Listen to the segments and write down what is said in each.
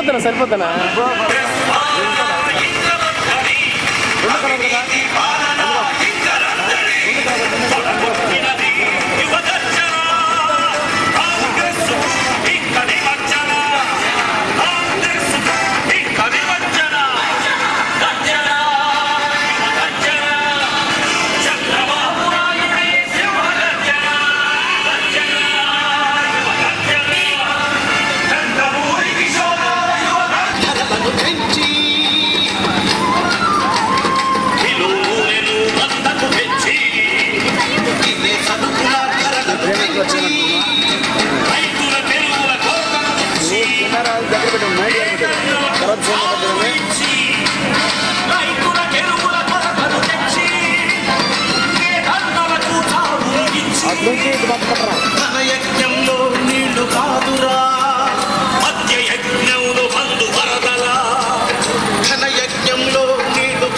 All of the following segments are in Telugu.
సరిపోతానా యజ్ఞంలో నీళ్లు కాదురా మధ్య యజ్ఞంలో బంధు వరదలా ఘన యజ్ఞంలో నీళ్లు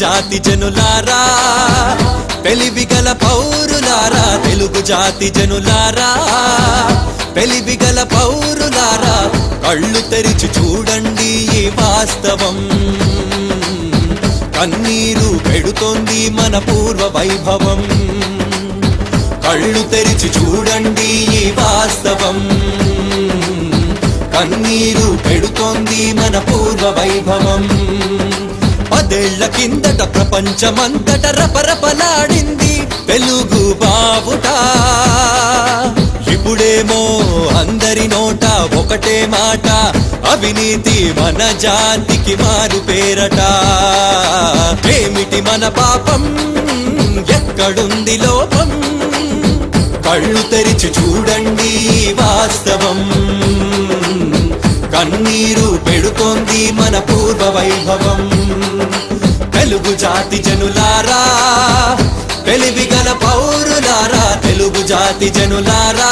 జాతి జనులారా తెలివిగల పౌరులారా తెలుగు జాతి జనులారా తెలివిగల పౌరులారా కళ్ళు తెరిచి చూడండి ఈ వాస్తవం కన్నీరు పెడుతోంది మన పూర్వ వైభవం కళ్ళు తెరిచి చూడండి ఈ వాస్తవం కన్నీరు పెడుతోంది మన పూర్వ వైభవం పదేళ్ల కిందట ప్రపంచమంతట రపరపలాడింది తెలుగు బావుట ఇప్పుడేమో అందరి నోట ఒకటే మాట అవినీతి మన జాతికి మారు పేరట ఏమిటి మన పాపం ఎక్కడుంది లోపం కళ్ళు తెరిచి చూడండి వాస్తవం కన్నీరు పెడుతోంది మన పూర్వ వైభవం తెలుగు జాతి జనులారా తెలివిగల పౌరులారా తెలుగు జాతి జనులారా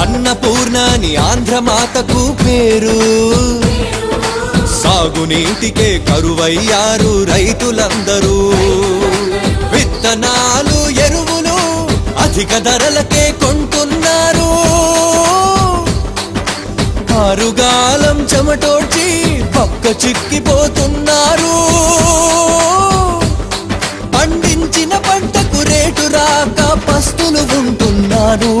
అన్నపూర్ణాని ఆంధ్రమాతకు పేరు సాగునీటికే కరువయ్యారు రైతులందరూ విత్తనాలు ఎరువులు అధిక ధరలకే కొంటున్నారు ఆరుగాలం చెమటోడ్చి పక్క చిక్కిపోతున్నారు పండించిన పంటకు రేటు రాక పస్తులు ఉంటున్నారు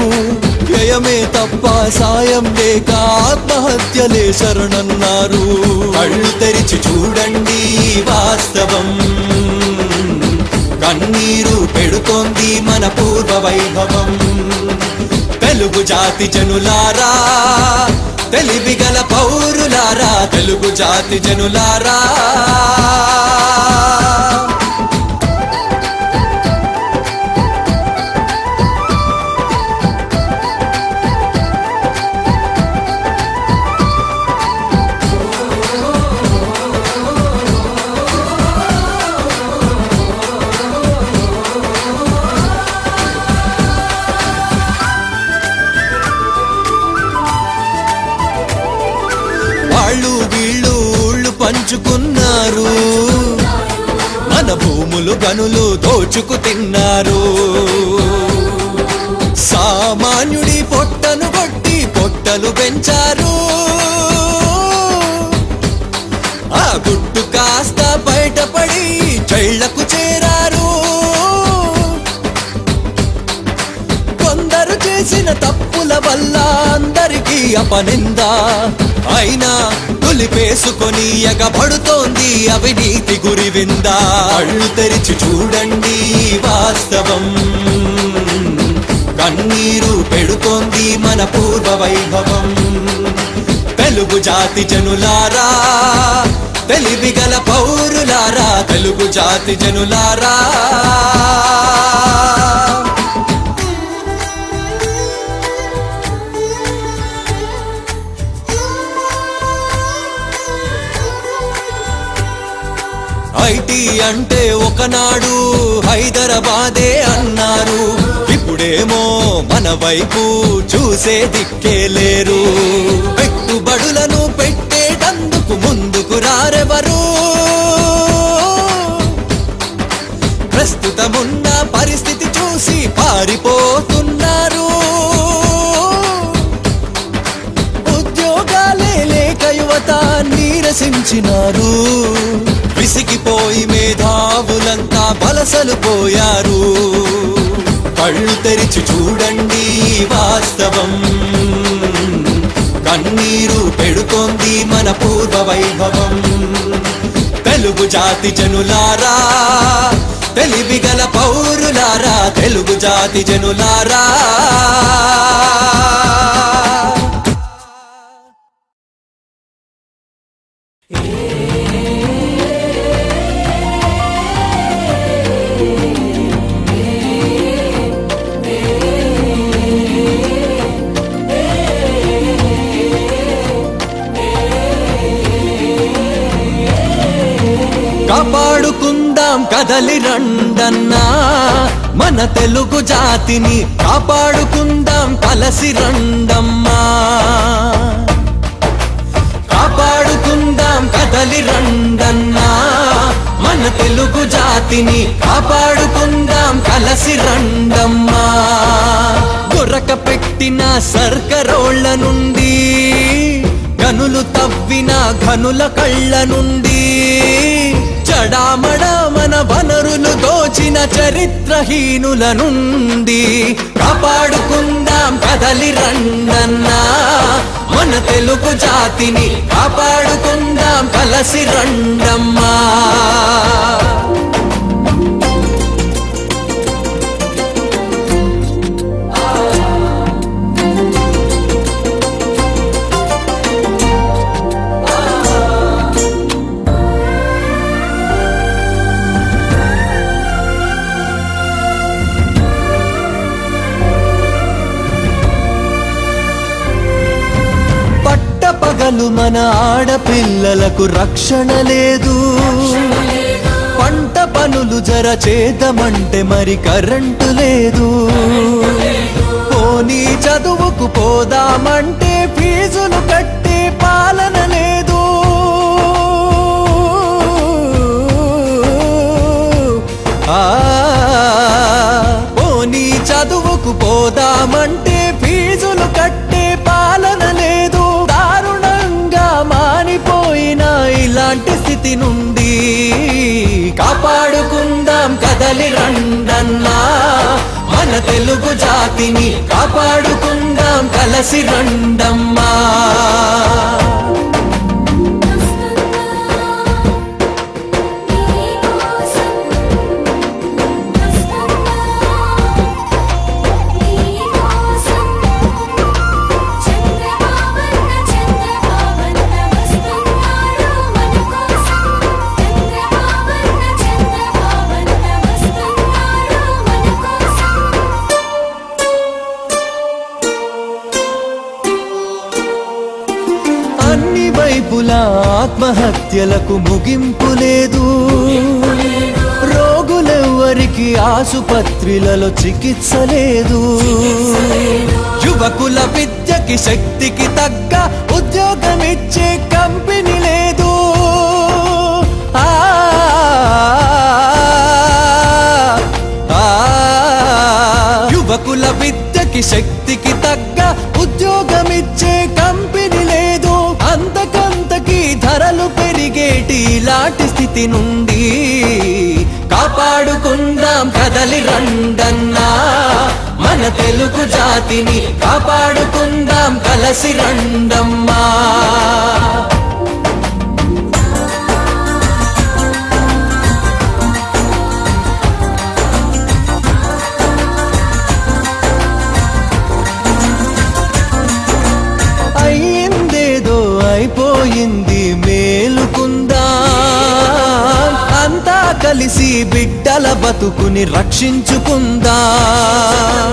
వ్యయమే తప్ప సాయం లేక ఆత్మహత్యలే శరణన్నారు కళ్ళు తెరిచి చూడండి వాస్తవం కన్నీరు పెడుతోంది మన పూర్వ వైభవం తెలుగు జాతి జనులారా తెలివిగల పౌరులారా తెలుగు జాతి జనులారా గనులు దోచుకు తిన్నారు. సామాన్యుడి పొట్టను కొట్టి పొట్టలు పెంచారు. ఆ గుట్టు కాస్త బయటపడి జైళ్లకు చేరారు. కొందరు చేసిన తప్పుల వల్ల అందరికీ అపనింద. అయినా తులిపేసుకొని ఎగబడుతోంది అవినీతి గురివింద. కళ్ళు తెరిచి చూడండి వాస్తవం, కన్నీరు పెడుతోంది మన పూర్వ వైభవం. తెలుగు జాతి జనులారా, తెలివిగల పౌరులారా, తెలుగు జాతి జనులారా. ఐటీ అంటే ఒకనాడు హైదరాబాదే అన్నారు. ఇప్పుడేమో మన వైపు చూసే దిక్కే లేరు. పెట్టుబడులను పెట్టేటందుకు ముందుకు రారెవరు. ప్రస్తుతమున్న పరిస్థితి చూసి పారిపోతున్నారు. ఉద్యోగాలే లేక యువత నీరసించినారు. విసిగిపోయి మేధావులంతా వలసలు పోయారు. కళ్ళు తెరిచి చూడండి వాస్తవం, కన్నీరు పెడుతోంది మన పూర్వ వైభవం. తెలుగు జాతి జనులారా, తెలివిగల పౌరులారా, తెలుగు జాతి జనులారా. కాపాడుకుందాం కదలి రండన్నా మన తెలుగు జాతిని, కాపాడుకుందాం కలసి రండమ్మా. కాపాడుకుందాం కదలి రండన్నా మన తెలుగు జాతిని, కాపాడుకుందాం కలసి రండమ్మా. గురక పెట్టిన సర్కరోళ్ల నుండి, గనులు తవ్విన ఘనుల కళ్ళ నుండి, చడామడా మన వనరులు దోచిన చరిత్రహీనుల నుండి కాపాడుకుందాం కదలి రండన్నా మన తెలుగు జాతిని, కాపాడుకుందాం కలసి రండమ్మా. పగలు మన ఆడపిల్లలకు రక్షణ లేదు. పంట పనులు జర చేద్దామంటే మరి కరెంటు లేదు. పోనీ చదువుకు పోదామంటే ఫీజులు కట్టే పాలన లేదు. పోనీ చదువుకు పోదామంటే ఫీజులు కట్టే పాలన లేదు. మానిపోయిన ఇలాంటి స్థితి నుండి కాపాడుకుందాం కదలి రండన్నా మన తెలుగు జాతిని, కాపాడుకుందాం కలసి రండమ్మా. ఆత్మహత్యలకు ముగింపు లేదు. రోగులెవ్వరికి ఆసుపత్రులలో చికిత్స లేదు. యువకుల విద్యకి శక్తికి తగ్గ ఉద్యోగమిచ్చే కంపెనీ లేదు. యువకుల విద్యకి శక్తికి తగ్గ ఉద్యోగమిచ్చే కంపెనీ లేదు. అంతకంతకి ధరలు పెరిగేటి ఇలాంటి స్థితి నుండి కాపాడుకుందాం కదలి రండన్నా, మన తెలుగు జాతిని కాపాడుకుందాం కలసి రండమ్మా. అయ్యిందేదో అయిపోయింది మేలుకుందాం, అంతా కలిసి బిడ్డల బతుకుని రక్షించుకుందాం.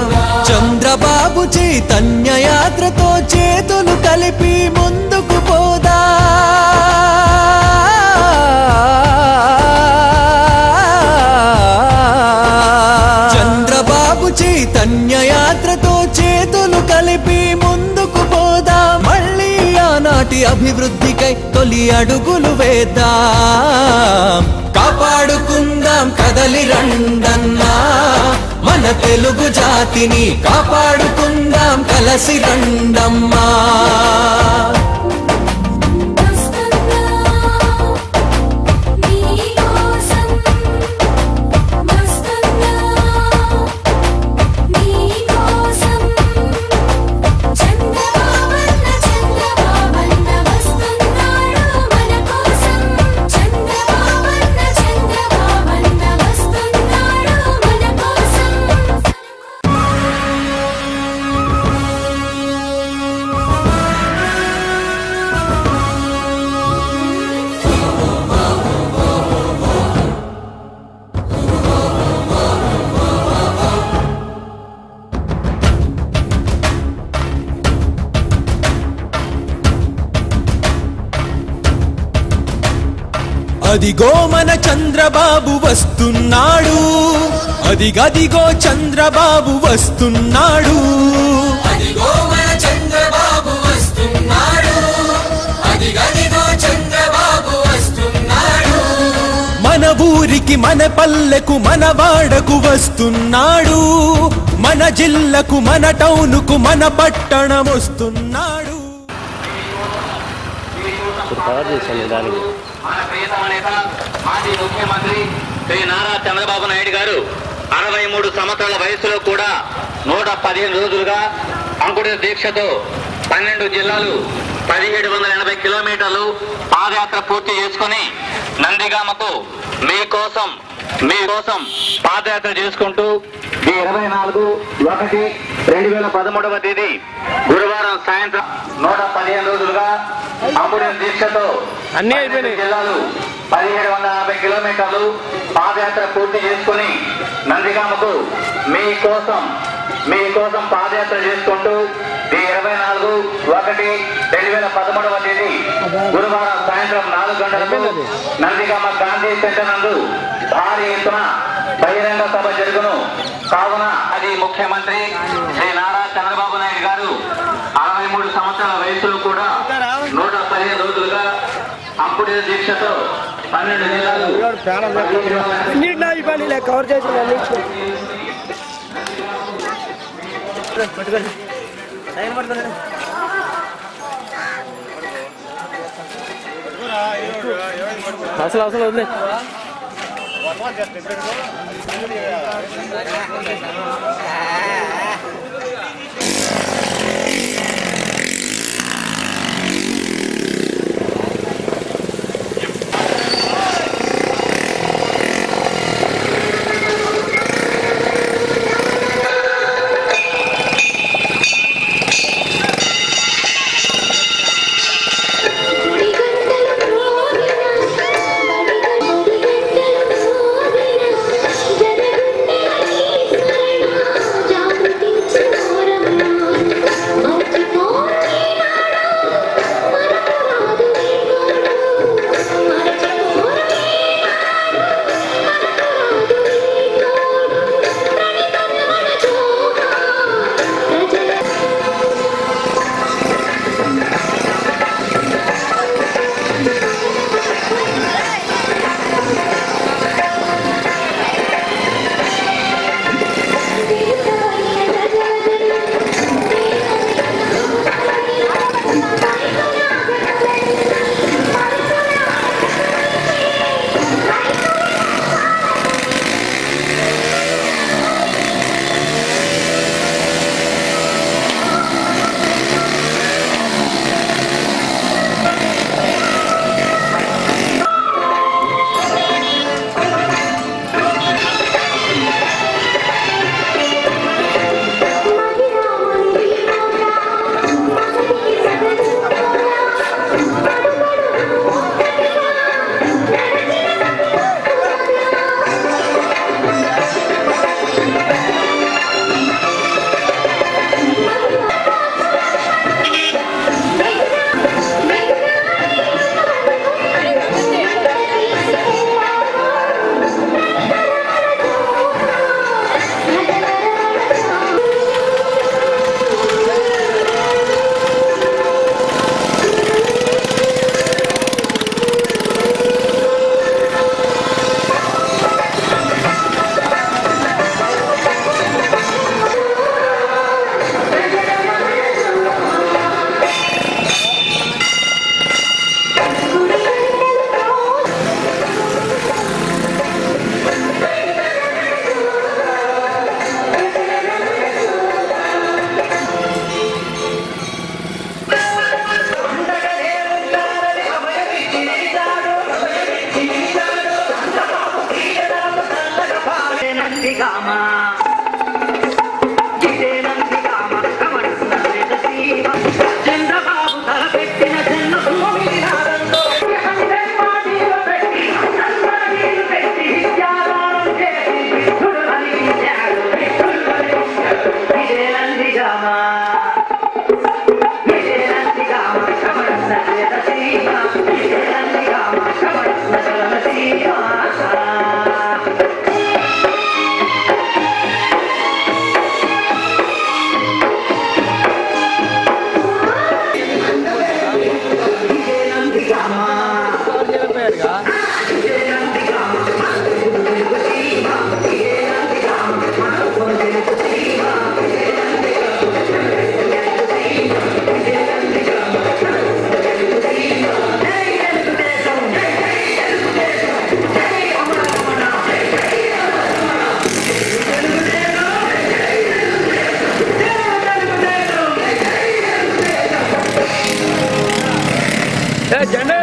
చంద్రబాబు చైతన్య యాత్రతో చేతులు కలిపి ముందుకు పోదా. చంద్రబాబు చైతన్య యాత్రతో చేతులు కలిపి ముందుకు పోదా. మళ్ళీ ఆనాటి అభివృద్ధికై తొలి అడుగులు వేద్దాం. కాపాడుకుందాం కదలి రండన్నా, మన తెలుగు జాతిని కాపాడుకుందాం కలసి రండమ్మా. అదిగో మన చంద్రబాబు వస్తున్నాడు, అదిగదిగో చంద్రబాబు వస్తున్నాడు. అదిగో మన చంద్రబాబు వస్తున్నాడు, అదిగదిగో చంద్రబాబు వస్తున్నాడు. మన ఊరికి మన పల్లెకు మన వాడకు వస్తున్నాడు, మన జిల్లాకు మన టౌనుకు మన పట్టణం వస్తున్నాడు. మన ప్రియతమ నేత మాజీ ముఖ్యమంత్రి శ్రీ నారా చంద్రబాబు నాయుడు గారు 63 సంవత్సరాల వయసులో కూడా 115 రోజులుగా అంకుర దీక్షతో 12 జిల్లాలు 1780 కిలోమీటర్లు పాదయాత్ర పూర్తి చేసుకుని నందిగామకు మీకోసం పాదయాత్ర చేసుకుంటూ 24/1/2013 తేదీ గురువారం సాయంత్రం 115 రోజులుగా అంకుర దీక్షతో అన్ని అయిపోయినాయి జిల్లాలు 1780 కిలోమీటర్లు పాదయాత్ర పూర్తి చేసుకుని నందిగామకు మీకోసం పాదయాత్ర చేసుకుంటూ 24/1/2013 తేదీ గురువారం సాయంత్రం 4 గంటలకు నందిగామ గాంధీ సెంటర్ నందు భారీ ఎత్తున బహిరంగ సభ జరుగును. కావున అది ముఖ్యమంత్రి శ్రీ నారా చంద్రబాబు నాయుడు గారు 63 సంవత్సరాల వయసులో కూడా 115 రోజులుగా అంకుర దీక్షతో 12 జిల్లాలు కవర్ చేసి అసలు వదిలే ఇదే నందిగామ కమరున్న శ్రీమ చంద్రబాబు తలపెట్టిన జన్మ భూమి నాదంలో పార్టీలో పెట్టి అందరూ పెట్టి విద్యాదానం చేసి విఠుడు హరించాడు ఇదే నందిగామ కమరున్న శ్రీమ ఇదే నందిగామ కమరున్న శ్రీమ జెండా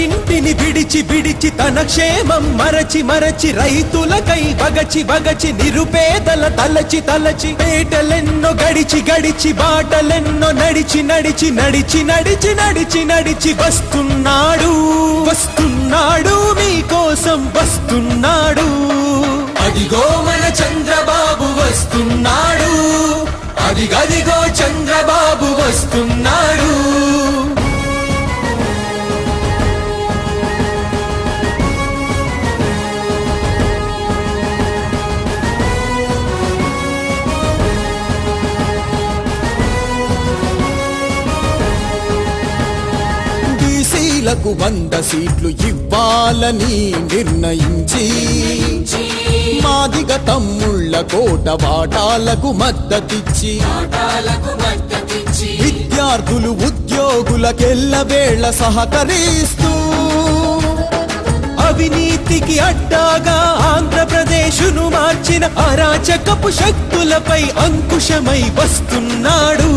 ఇంటిని విడిచి విడిచి తన క్షేమం మరచి మరచి రైతులకై బగచి బగచి నిరుపేదల తలచి తలచి పేటలెన్నో గడిచి గడిచి బాటలెన్నో నడిచి నడిచి నడిచి నడిచి నడిచి నడిచి వస్తున్నాడు వస్తున్నాడు మీకోసం వస్తున్నాడు అదిగో మన చంద్రబాబు వస్తున్నాడు అదిగదిగో చంద్రబాబు వస్తున్నాడు బీసీలకు 100 సీట్లు ఇవ్వాలని నిర్ణయించి మాదిగ తమ్ముళ్ళ కోట వాటాలకు మద్దతిచ్చి విద్యార్థులు ఉద్యోగులకెల్లవేళ సహకరిస్తూ అవినీతికి అడ్డాగా ఆంధ్రప్రదేశును మార్చిన అరాచకపు శక్తులపై అంకుశమై వస్తున్నాడు